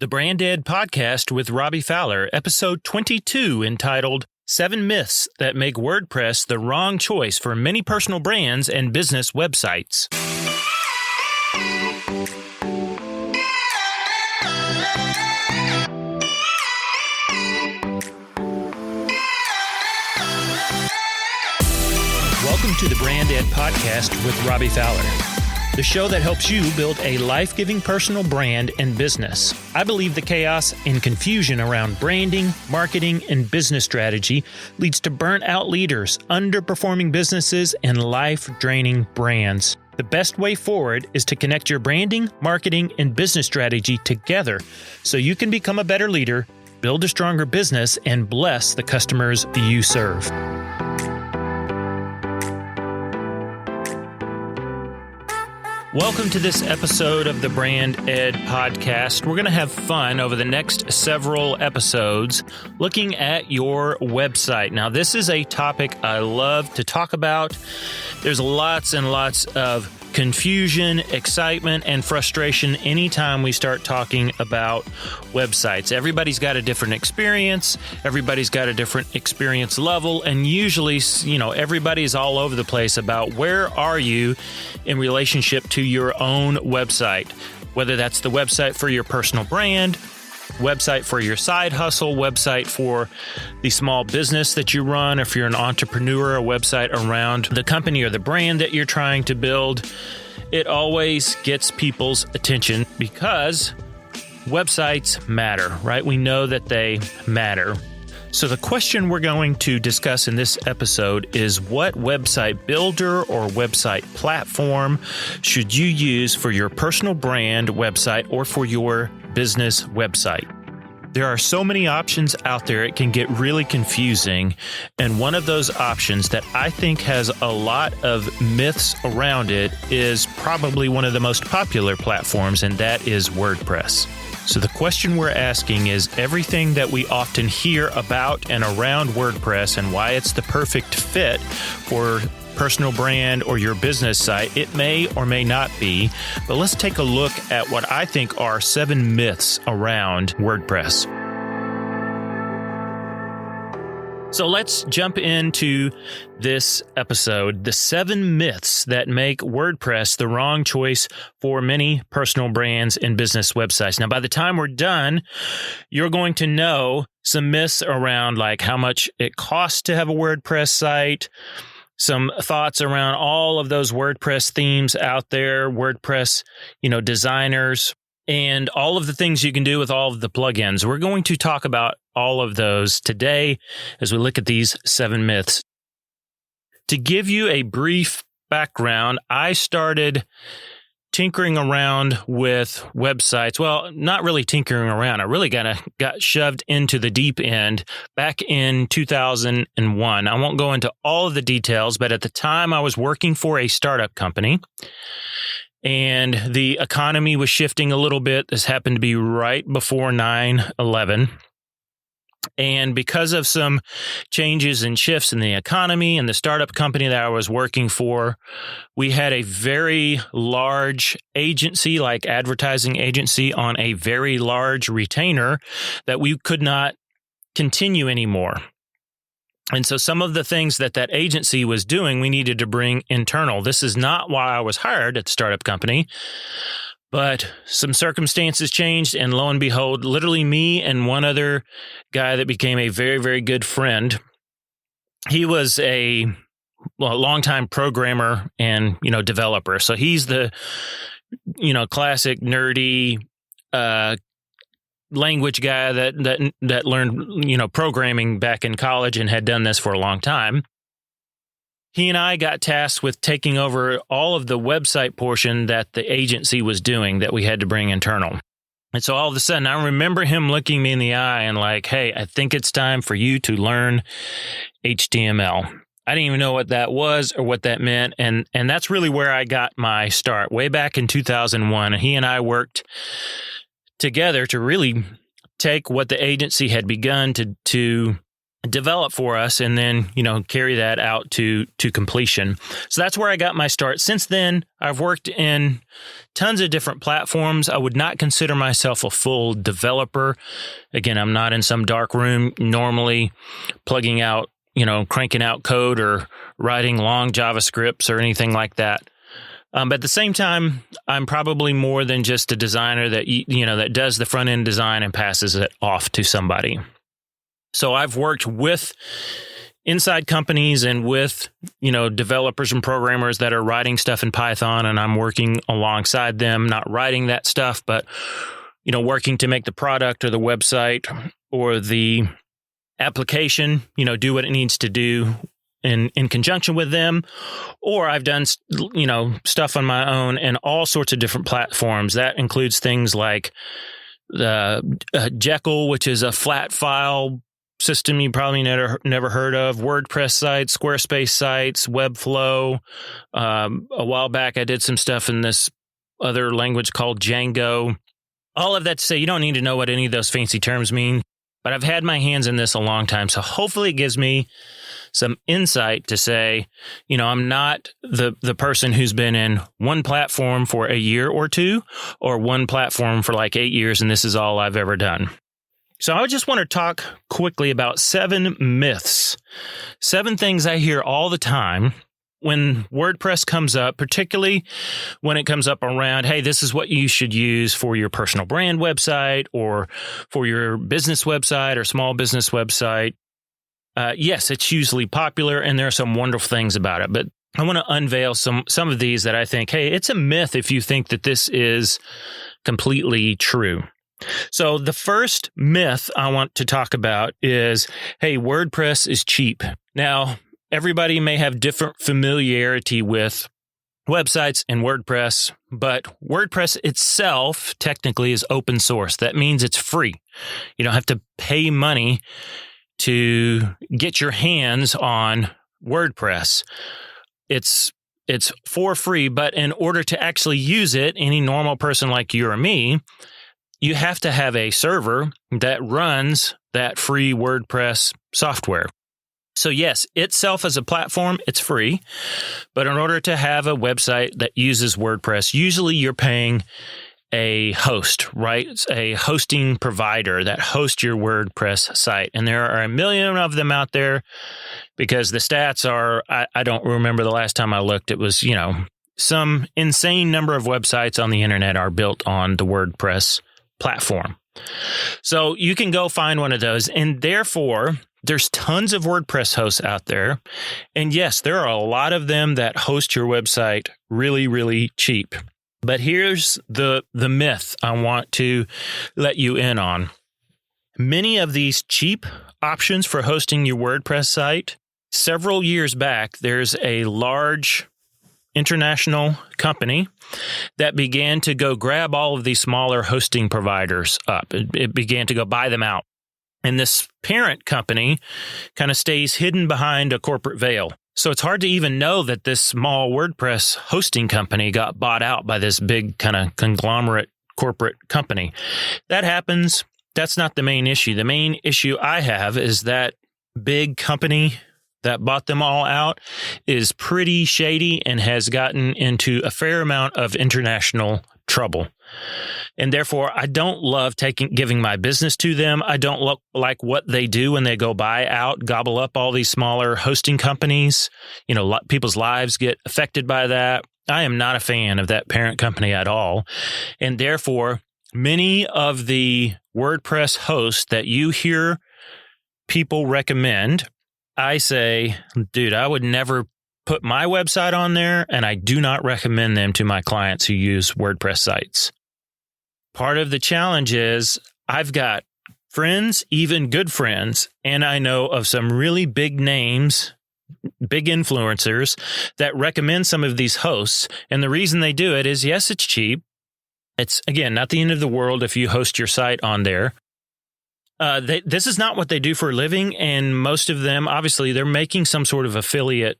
The Brand Ed Podcast with Robbie Fowler, episode 22, entitled 7 Myths That Make WordPress the Wrong Choice for Many Personal Brands and Business Websites. Welcome to the Brand Ed Podcast with Robbie Fowler, the show that helps you build a life-giving personal brand and business. I believe the chaos and confusion around branding, marketing, and business strategy leads to burnt-out leaders, underperforming businesses, and life-draining brands. The best way forward is to connect your branding, marketing, and business strategy together so you can become a better leader, build a stronger business, and bless the customers you serve. Welcome to this episode of the Brand Ed Podcast. We're going to have fun over the next several episodes looking at your website. Now, this is a topic I love to talk about. There's lots and lots of confusion, excitement, and frustration anytime we start talking about websites. Everybody's got a different experience. Everybody's got a different experience level. And usually, everybody's all over the place about where are you in relationship to your own website, whether that's the website for your personal brand, website for your side hustle, website for the small business that you run, if you're an entrepreneur, a website around the company or the brand that you're trying to build. It always gets people's attention because websites matter, right? We know that they matter. So the question we're going to discuss in this episode is what website builder or website platform should you use for your personal brand website or for your business website? There are so many options out there, it can get really confusing. And one of those options that I think has a lot of myths around it is probably one of the most popular platforms, and that is WordPress. So the question we're asking is everything that we often hear about and around WordPress and why it's the perfect fit for personal brand or your business site. It may or may not be, but let's take a look at what I think are 7 myths around WordPress. So let's jump into this episode, the 7 myths that make WordPress the wrong choice for many personal brands and business websites. Now, by the time we're done, you're going to know some myths around like how much it costs to have a WordPress site, some thoughts around all of those WordPress themes out there, WordPress, designers, and all of the things you can do with all of the plugins. We're going to talk about all of those today as we look at these 7 myths. To give you a brief background, I started tinkering around with websites. Well, not really tinkering around. I really got shoved into the deep end back in 2001. I won't go into all of the details, but at the time I was working for a startup company. And the economy was shifting a little bit. This happened to be right before 9/11. And because of some changes and shifts in the economy and the startup company that I was working for, we had a very large agency, like advertising agency, on a very large retainer that we could not continue anymore. And so some of the things that agency was doing, we needed to bring internal. This is not why I was hired at the startup company, but some circumstances changed, and lo and behold, literally me and one other guy that became a very, very good friend. He was a longtime programmer and, developer. So he's the, classic nerdy, language guy that learned, programming back in college and had done this for a long time. He and I got tasked with taking over all of the website portion that the agency was doing that we had to bring internal. And so all of a sudden, I remember him looking me in the eye and like, hey, I think it's time for you to learn HTML. I didn't even know what that was or what that meant. And that's really where I got my start, way back in 2001. He and I worked together to really take what the agency had begun to develop for us and then, carry that out to completion. So that's where I got my start. Since then, I've worked in tons of different platforms. I would not consider myself a full developer. Again, I'm not in some dark room normally plugging out, cranking out code or writing long JavaScripts or anything like that. But at the same time, I'm probably more than just a designer that, that does the front end design and passes it off to somebody. So I've worked with inside companies and with, developers and programmers that are writing stuff in Python, and I'm working alongside them, not writing that stuff, but, working to make the product or the website or the application, do what it needs to do in conjunction with them. Or I've done, stuff on my own and all sorts of different platforms. That includes things like the Jekyll, which is a flat file system you probably never heard of, WordPress sites, Squarespace sites, Webflow. A while back, I did some stuff in this other language called Django. All of that to say, you don't need to know what any of those fancy terms mean, but I've had my hands in this a long time. So hopefully it gives me some insight to say, I'm not the person who's been in one platform for a year or two, or one platform for like 8 years, and this is all I've ever done. So I just want to talk quickly about 7 myths, 7 things I hear all the time when WordPress comes up, particularly when it comes up around, hey, this is what you should use for your personal brand website or for your business website or small business website. Yes, it's hugely popular and there are some wonderful things about it, but I want to unveil some of these that I think, hey, it's a myth if you think that this is completely true. So the first myth I want to talk about is, hey, WordPress is cheap. Now, everybody may have different familiarity with websites and WordPress, but WordPress itself technically is open source. That means it's free. You don't have to pay money to get your hands on WordPress. It's for free, but in order to actually use it, any normal person like you or me, you have to have a server that runs that free WordPress software. So yes, itself as a platform, it's free. But in order to have a website that uses WordPress, usually you're paying a host, right? It's a hosting provider that hosts your WordPress site. And there are a million of them out there because the stats are, I don't remember the last time I looked. It was, some insane number of websites on the internet are built on the WordPress platform. So you can go find one of those. And therefore, there's tons of WordPress hosts out there. And yes, there are a lot of them that host your website really, really cheap. But here's the myth I want to let you in on. Many of these cheap options for hosting your WordPress site, several years back, there's a large international company that began to go grab all of these smaller hosting providers up. It began to go buy them out. And this parent company kind of stays hidden behind a corporate veil. So it's hard to even know that this small WordPress hosting company got bought out by this big kind of conglomerate corporate company. That happens. That's not the main issue. The main issue I have is that big company that bought them all out is pretty shady and has gotten into a fair amount of international trouble. And therefore, I don't love giving my business to them. I don't like what they do when they go gobble up all these smaller hosting companies. People's lives get affected by that. I am not a fan of that parent company at all. And therefore, many of the WordPress hosts that you hear people recommend, I say, dude, I would never put my website on there, and I do not recommend them to my clients who use WordPress sites. Part of the challenge is I've got friends, even good friends, and I know of some really big names, big influencers that recommend some of these hosts. And the reason they do it is, yes, it's cheap. It's, again, not the end of the world if you host your site on there. This is not what they do for a living. And most of them, obviously, they're making some sort of affiliate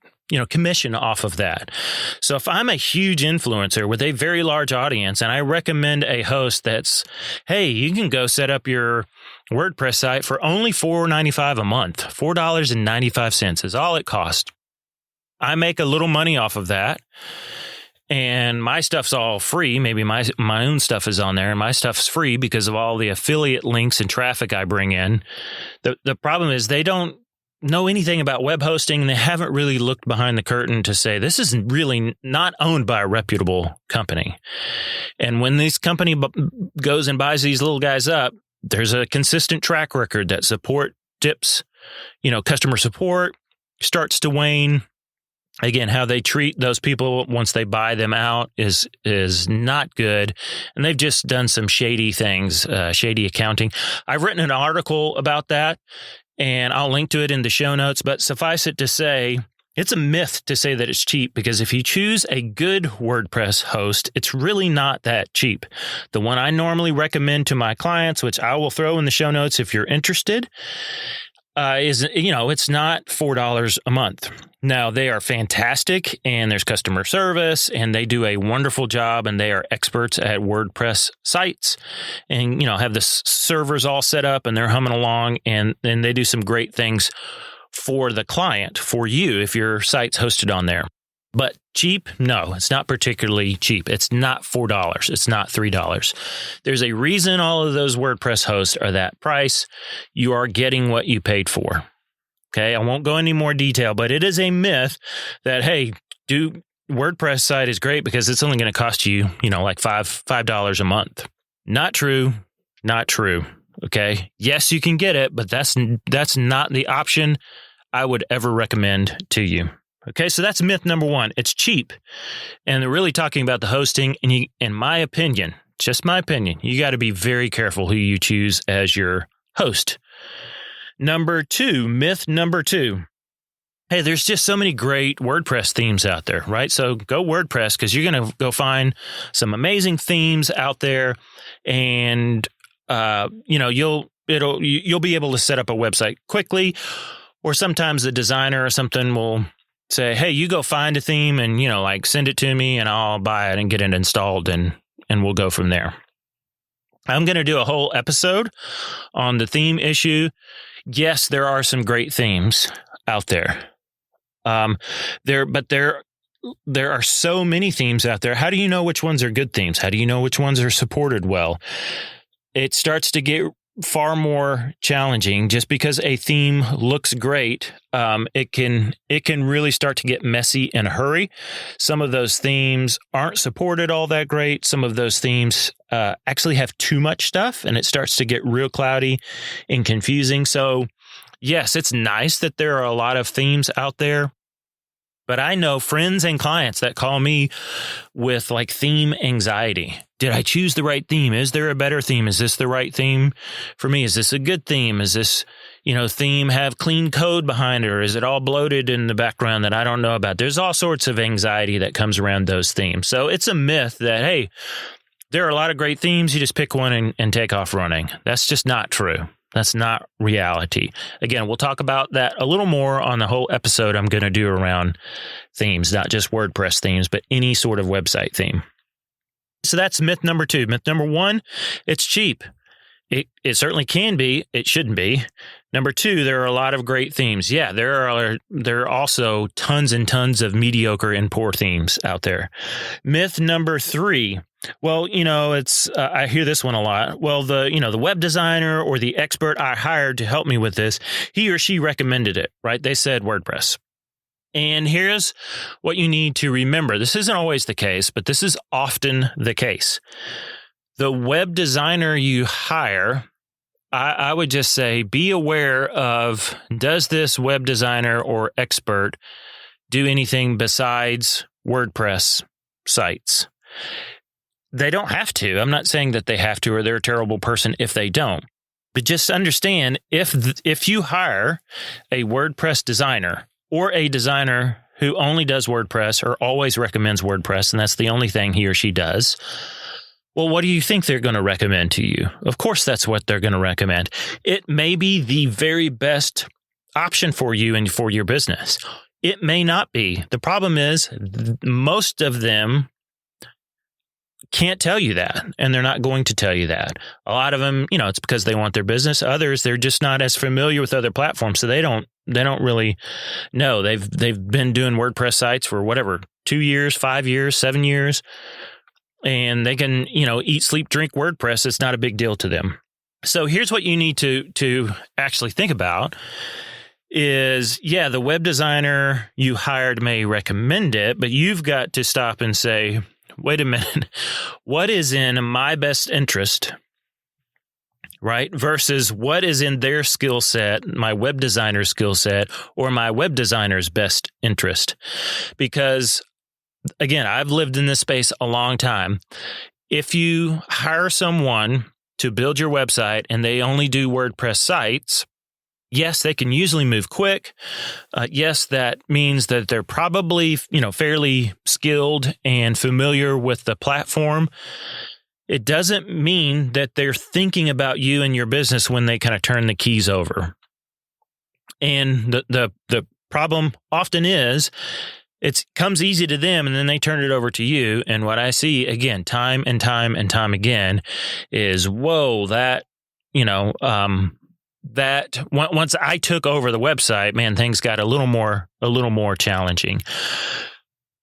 commission off of that. So if I'm a huge influencer with a very large audience and I recommend a host that's, hey, you can go set up your WordPress site for only $4.95 a month, $4.95 is all it costs. I make a little money off of that. And my stuff's all free. Maybe my own stuff is on there, and my stuff's free because of all the affiliate links and traffic I bring in. The problem is they don't know anything about web hosting, and they haven't really looked behind the curtain to say this is really not owned by a reputable company. And when this company goes and buys these little guys up, there's a consistent track record that support dips, customer support starts to wane. Again, how they treat those people once they buy them out is not good. And they've just done some shady things, shady accounting. I've written an article about that, and I'll link to it in the show notes. But suffice it to say, it's a myth to say that it's cheap, because if you choose a good WordPress host, it's really not that cheap. The one I normally recommend to my clients, which I will throw in the show notes if you're interested, it's not $4 a month. Now, they are fantastic, and there's customer service, and they do a wonderful job, and they are experts at WordPress sites, and, have the servers all set up, and they're humming along, and they do some great things for the client, for you, if your site's hosted on there. But cheap? No, it's not particularly cheap. It's not $4. It's not $3. There's a reason all of those WordPress hosts are that price. You are getting what you paid for. Okay, I won't go into more detail, but it is a myth that, hey, WordPress site is great because it's only going to cost you, like $5 a month. Not true. Not true. Okay. Yes, you can get it, but that's not the option I would ever recommend to you. Okay, so that's myth number one. It's cheap. And they're really talking about the hosting. And in my opinion, just my opinion, you got to be very careful who you choose as your host. Myth number two. Hey, there's just so many great WordPress themes out there, right? So go WordPress, because you're going to go find some amazing themes out there, and you'll be able to set up a website quickly. Or sometimes the designer or something will say, hey, you go find a theme and, send it to me and I'll buy it and get it installed, and we'll go from there. I'm going to do a whole episode on the theme issue. Yes, there are some great themes out there. There are so many themes out there. How do you know which ones are good themes? How do you know which ones are supported well? It starts to get far more challenging. Just because a theme looks great, it can really start to get messy in a hurry. Some of those themes aren't supported all that great. Some of those themes actually have too much stuff, and it starts to get real cloudy and confusing. So yes, it's nice that there are a lot of themes out there, but I know friends and clients that call me with theme anxiety. Did I choose the right theme? Is there a better theme? Is this the right theme for me? Is this a good theme? Is this, theme have clean code behind it, or is it all bloated in the background that I don't know about? There's all sorts of anxiety that comes around those themes. So it's a myth that, hey, there are a lot of great themes. You just pick one and take off running. That's just not true. That's not reality. Again, we'll talk about that a little more on the whole episode I'm going to do around themes, not just WordPress themes, but any sort of website theme. So that's myth number two. Myth number one, it's cheap. It certainly can be. It shouldn't be. Number two, there are a lot of great themes. Yeah, there are also tons and tons of mediocre and poor themes out there. Myth number three. Well, it's I hear this one a lot. Well, the web designer or the expert I hired to help me with this, he or she recommended it, right? They said WordPress. And here's what you need to remember. This isn't always the case, but this is often the case. The web designer you hire, I would just say, be aware of, does this web designer or expert do anything besides WordPress sites? They don't have to. I'm not saying that they have to, or they're a terrible person if they don't. But just understand, if you hire a WordPress designer, or a designer who only does WordPress or always recommends WordPress, and that's the only thing he or she does, well, what do you think they're going to recommend to you? Of course, that's what they're going to recommend. It may be the very best option for you and for your business. It may not be. The problem is most of them can't tell you that, and they're not going to tell you that. A lot of them, it's because they want their business. Others, they're just not as familiar with other platforms, so they don't really know. They've been doing WordPress sites for whatever, 2 years, 5 years, 7 years, and they can, eat, sleep, drink WordPress. It's not a big deal to them. So here's what you need to actually think about is, the web designer you hired may recommend it, but you've got to stop and say, wait a minute, what is in my best interest, right? Versus what is in their skill set, my web designer's skill set, or my web designer's best interest. Because again, I've lived in this space a long time. If you hire someone to build your website and they only do WordPress sites, yes, they can usually move quick. Yes, that means that they're probably, fairly skilled and familiar with the platform. It doesn't mean that they're thinking about you and your business when they kind of turn the keys over. And the problem often is it comes easy to them and then they turn it over to you. And what I see again, time and time and time again is, whoa, that once I took over the website, man, things got a little more challenging.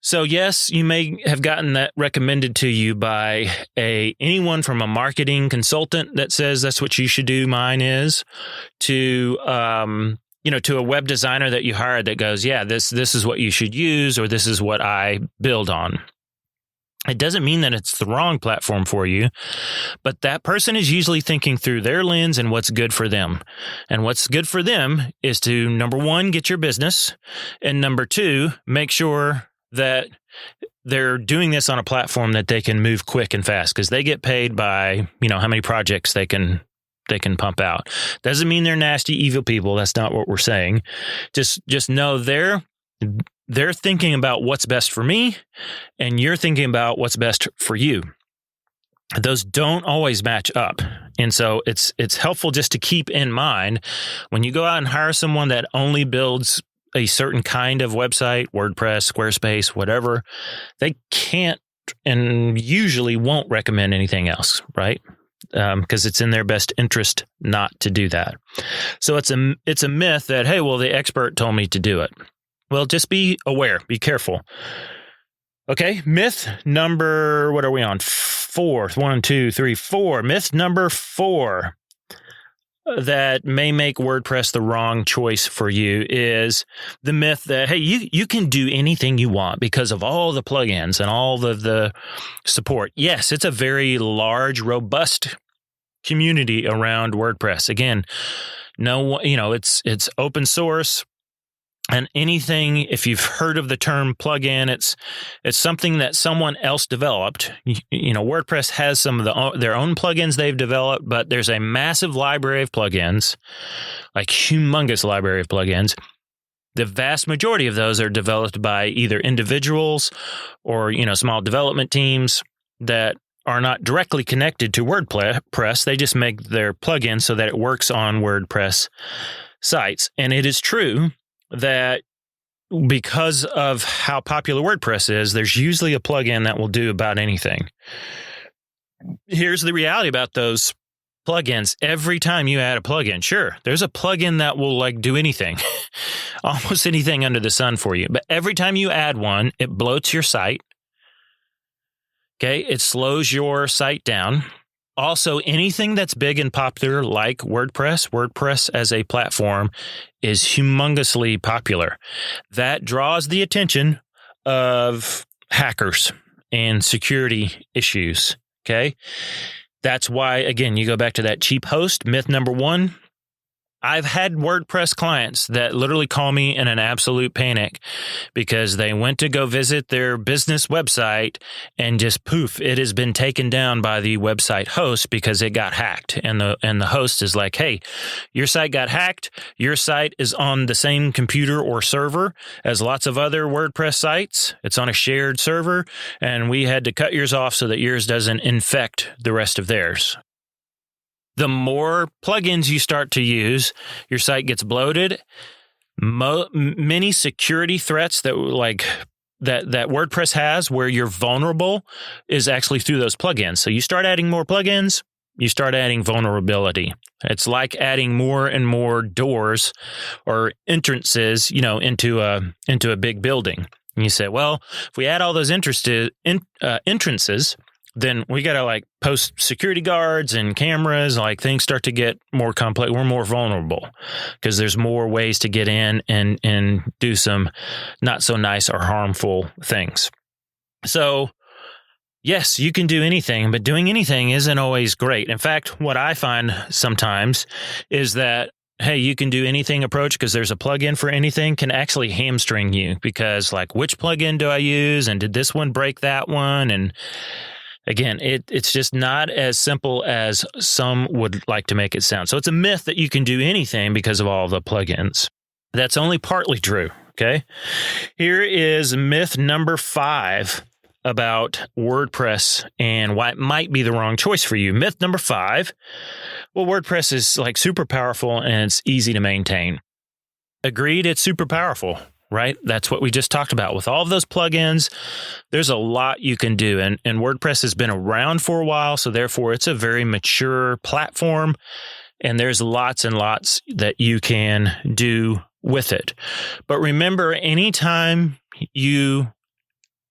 So yes, you may have gotten that recommended to you by anyone from a marketing consultant that says that's what you should do. Mine is to a web designer that you hired that goes, this is what you should use, or this is what I build on. It doesn't mean that it's the wrong platform for you, but that person is usually thinking through their lens and what's good for them. And what's good for them is to, number one, get your business, and number two, make sure that they're doing this on a platform that they can move quick and fast, because they get paid by, how many projects they can pump out. Doesn't mean they're nasty, evil people. That's not what we're saying. Just know they're thinking about what's best for me, and you're thinking about what's best for you. Those don't always match up. And so it's helpful just to keep in mind when you go out and hire someone that only builds a certain kind of website, WordPress, Squarespace, whatever, they can't and usually won't recommend anything else, right? Because it's in their best interest not to do that. So it's a myth that, hey, well, the expert told me to do it. Well, just be aware, be careful. Okay, myth number, what are we on? 4. 1, 2, 3, 4. Myth number 4 that may make WordPress the wrong choice for you is the myth that, hey, you can do anything you want because of all the plugins and all the support. Yes, it's a very large, robust community around WordPress. Again, it's open source. And anything, if you've heard of the term plugin, it's something that someone else developed. WordPress has some of their own plugins they've developed, but there's a massive library of plugins, like humongous library of plugins. The vast majority of those are developed by either individuals or, small development teams that are not directly connected to WordPress. They just make their plugin so that it works on WordPress sites. And it is true that because of how popular WordPress is, there's usually a plugin that will do about anything. Here's the reality about those plugins. Every time you add a plugin, sure, there's a plugin that will do anything, almost anything under the sun for you. But every time you add one, it bloats your site. Okay, it slows your site down. Also, anything that's big and popular like WordPress as a platform is humongously popular. That draws the attention of hackers and security issues, okay? That's why, again, you go back to that cheap host, myth number 1. I've had WordPress clients that literally call me in an absolute panic because they went to go visit their business website and just poof, it has been taken down by the website host because it got hacked. And the host is like, hey, your site got hacked. Your site is on the same computer or server as lots of other WordPress sites. It's on a shared server, and we had to cut yours off so that yours doesn't infect the rest of theirs. The more plugins you start to use, your site gets bloated. Many security threats that WordPress has where you're vulnerable is actually through those plugins. So you start adding more plugins, you start adding vulnerability. It's like adding more and more doors or entrances, into a big building. And you say, well, if we add all those entrances, then we got to post security guards and cameras. Things start to get more complex. We're more vulnerable because there's more ways to get in and do some not so nice or harmful things. So yes, you can do anything, but doing anything isn't always great. In fact, what I find sometimes is that, hey, you can do anything approach because there's a plugin for anything can actually hamstring you because which plugin do I use? And did this one break that one? And again, it's just not as simple as some would like to make it sound. So it's a myth that you can do anything because of all the plugins. That's only partly true, okay? Here is myth number 5 about WordPress and why it might be the wrong choice for you. Myth number 5, well, WordPress is super powerful and it's easy to maintain. Agreed, it's super powerful. Right? That's what we just talked about. With all of those plugins, there's a lot you can do. And WordPress has been around for a while, so therefore it's a very mature platform. And there's lots and lots that you can do with it. But remember, anytime you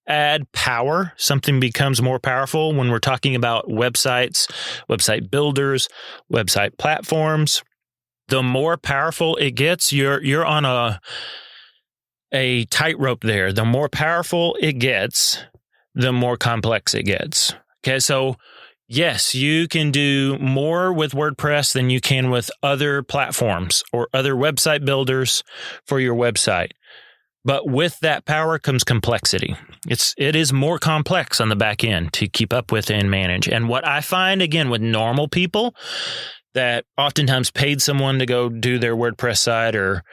add power, something becomes more powerful. When we're talking about websites, website builders, website platforms, the more powerful it gets, you're on a tightrope there. The more powerful it gets, the more complex it gets. Okay, so yes, you can do more with WordPress than you can with other platforms or other website builders for your website. But with that power comes complexity. It is more complex on the back end to keep up with and manage. And what I find, again, with normal people that oftentimes paid someone to go do their WordPress site or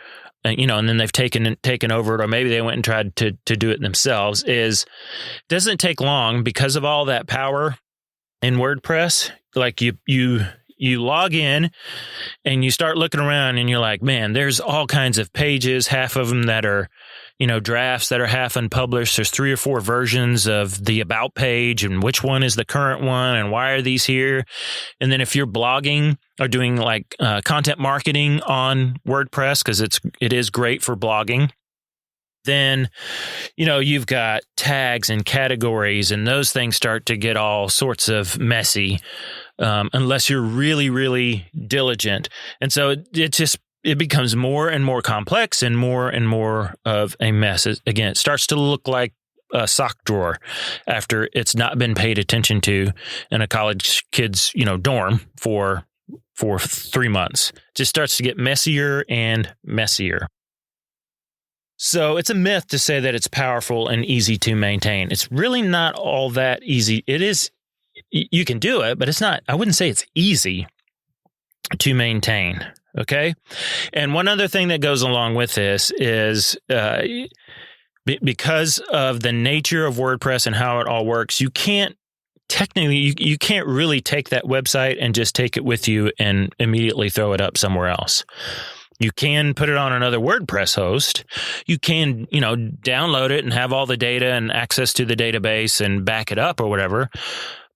and then they've taken over it, or maybe they went and tried to do it themselves, it doesn't take long because of all that power in WordPress. You log in and you start looking around and you're like, man, there's all kinds of pages, half of them that are, drafts that are half unpublished. There's 3 or 4 versions of the about page and which one is the current one and why are these here? And then if you're blogging or doing content marketing on WordPress, because it is great for blogging, then, you've got tags and categories and those things start to get all sorts of messy unless you're really, really diligent. And so it becomes more and more complex and more of a mess. It starts to look like a sock drawer after it's not been paid attention to in a college kid's, dorm for 3 months. It just starts to get messier and messier. So it's a myth to say that it's powerful and easy to maintain. It's really not all that easy. It is, you can do it, but it's not, I wouldn't say it's easy to maintain. Okay. And one other thing that goes along with this is because of the nature of WordPress and how it all works, you can't really take that website and just take it with you and immediately throw it up somewhere else. You can put it on another WordPress host. You can, download it and have all the data and access to the database and back it up or whatever.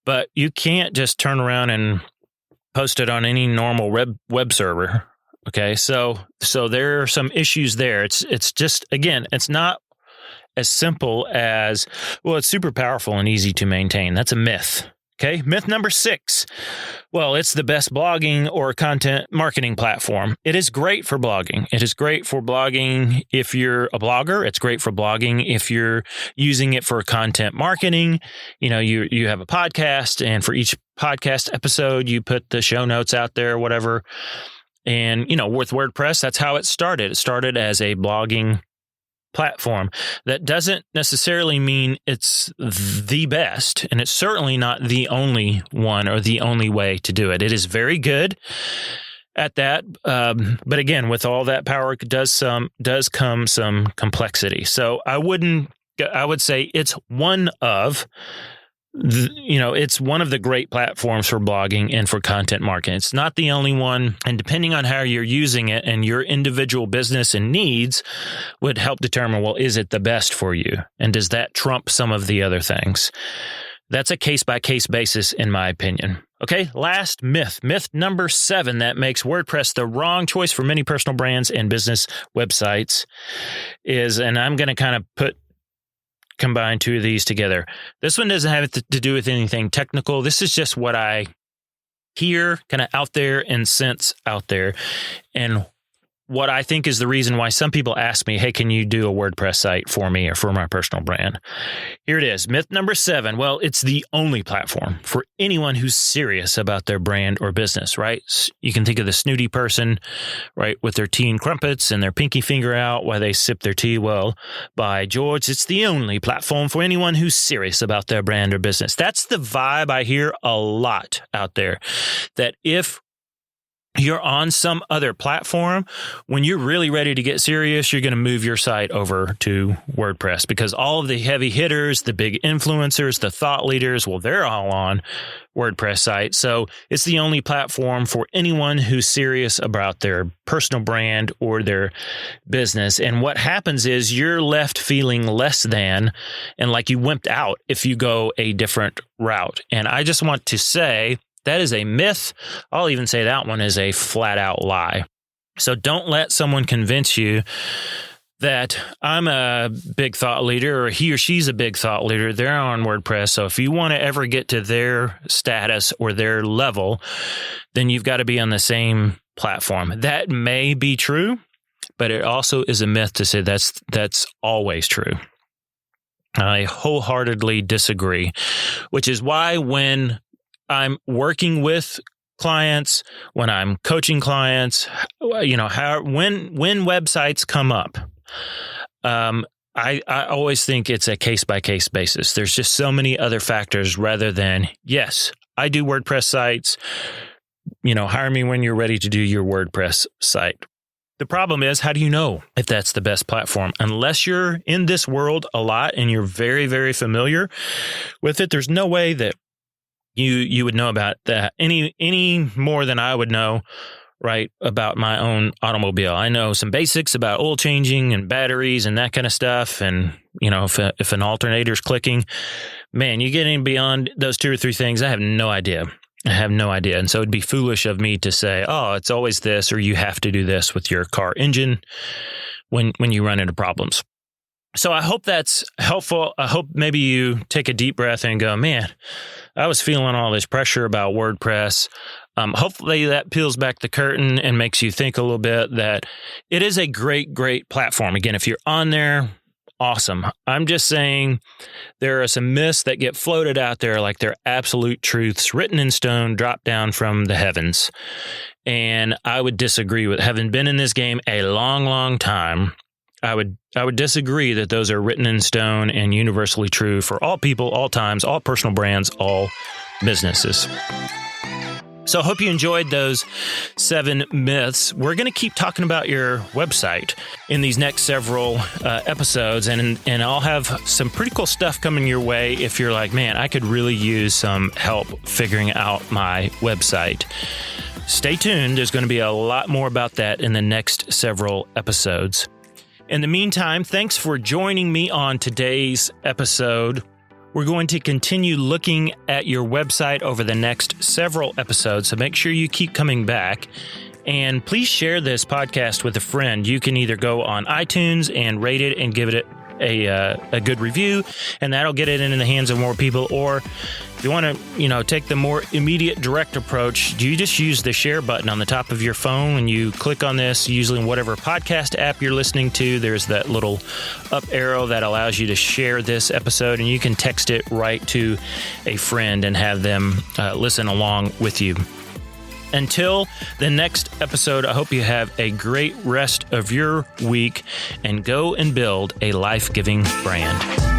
But you can't just turn around and post it on any normal web server. Okay, so there are some issues there. It's just, again, it's not as simple as, well, it's super powerful and easy to maintain. That's a myth. Okay, myth number 6. Well, it's the best blogging or content marketing platform. It is great for blogging. It is great for blogging if you're a blogger. It's great for blogging if you're using it for content marketing. You have a podcast, and for each podcast episode, you put the show notes out there, whatever. And, with WordPress, that's how it started. It started as a blogging platform. That doesn't necessarily mean it's the best, and it's certainly not the only one or the only way to do it. It is very good at that, but again, with all that power does come some complexity. So I would say it's one of it's one of the great platforms for blogging and for content marketing. It's not the only one. And depending on how you're using it and your individual business and needs would help determine, well, is it the best for you? And does that trump some of the other things? That's a case-by-case basis, in my opinion. Okay, last myth. Myth number 7 that makes WordPress the wrong choice for many personal brands and business websites is, and I'm going to combine two of these together. This one doesn't have to do with anything technical. This is just what I hear kind of out there and sense out there. And what I think is the reason why some people ask me, hey, can you do a WordPress site for me or for my personal brand? Here it is. Myth number 7. Well, it's the only platform for anyone who's serious about their brand or business, right? You can think of the snooty person, right, with their tea and crumpets and their pinky finger out while they sip their tea. Well, by George, it's the only platform for anyone who's serious about their brand or business. That's the vibe I hear a lot out there, that if you're on some other platform, when you're really ready to get serious, you're going to move your site over to WordPress, because all of the heavy hitters, the big influencers, the thought leaders, well, they're all on WordPress sites. So it's the only platform for anyone who's serious about their personal brand or their business. And what happens is you're left feeling less than and like you wimped out if you go a different route. And I just want to say, that is a myth. I'll even say that one is a flat out lie. So don't let someone convince you that I'm a big thought leader or he or she's a big thought leader. They're on WordPress. So if you want to ever get to their status or their level, then you've got to be on the same platform. That may be true, but it also is a myth to say that's always true. I wholeheartely disagree, which is why when I'm working with clients, when I'm coaching clients, when websites come up, I always think it's a case-by-case basis. There's just so many other factors rather than, yes, I do WordPress sites, hire me when you're ready to do your WordPress site. The problem is, how do you know if that's the best platform? Unless you're in this world a lot and you're very, very familiar with it, there's no way that you would know about that any more than I would know, right, about my own automobile. I know some basics about oil changing and batteries and that kind of stuff. And, if an alternator's clicking, man, you get in beyond those 2 or 3 things, I have no idea. And so it'd be foolish of me to say, oh, it's always this, or you have to do this with your car engine when you run into problems. So I hope that's helpful. I hope maybe you take a deep breath and go, man, I was feeling all this pressure about WordPress. Hopefully that peels back the curtain and makes you think a little bit that it is a great, great platform. Again, if you're on there, awesome. I'm just saying there are some myths that get floated out there like they're absolute truths written in stone, dropped down from the heavens. And I would disagree with, having been in this game a long, long time, I would disagree that those are written in stone and universally true for all people, all times, all personal brands, all businesses. So I hope you enjoyed those 7 myths. We're going to keep talking about your website in these next several episodes, and I'll have some pretty cool stuff coming your way if you're like, man, I could really use some help figuring out my website. Stay tuned. There's going to be a lot more about that in the next several episodes. In the meantime, thanks for joining me on today's episode. We're going to continue looking at your website over the next several episodes, so make sure you keep coming back. And please share this podcast with a friend. You can either go on iTunes and rate it and give it a good review, and that'll get it into the hands of more people. Or if you want to, take the more immediate direct approach, you just use the share button on the top of your phone. When you click on this, usually in whatever podcast app you're listening to, there's that little up arrow that allows you to share this episode, and you can text it right to a friend and have them listen along with you. Until the next episode, I hope you have a great rest of your week and go and build a life-giving brand.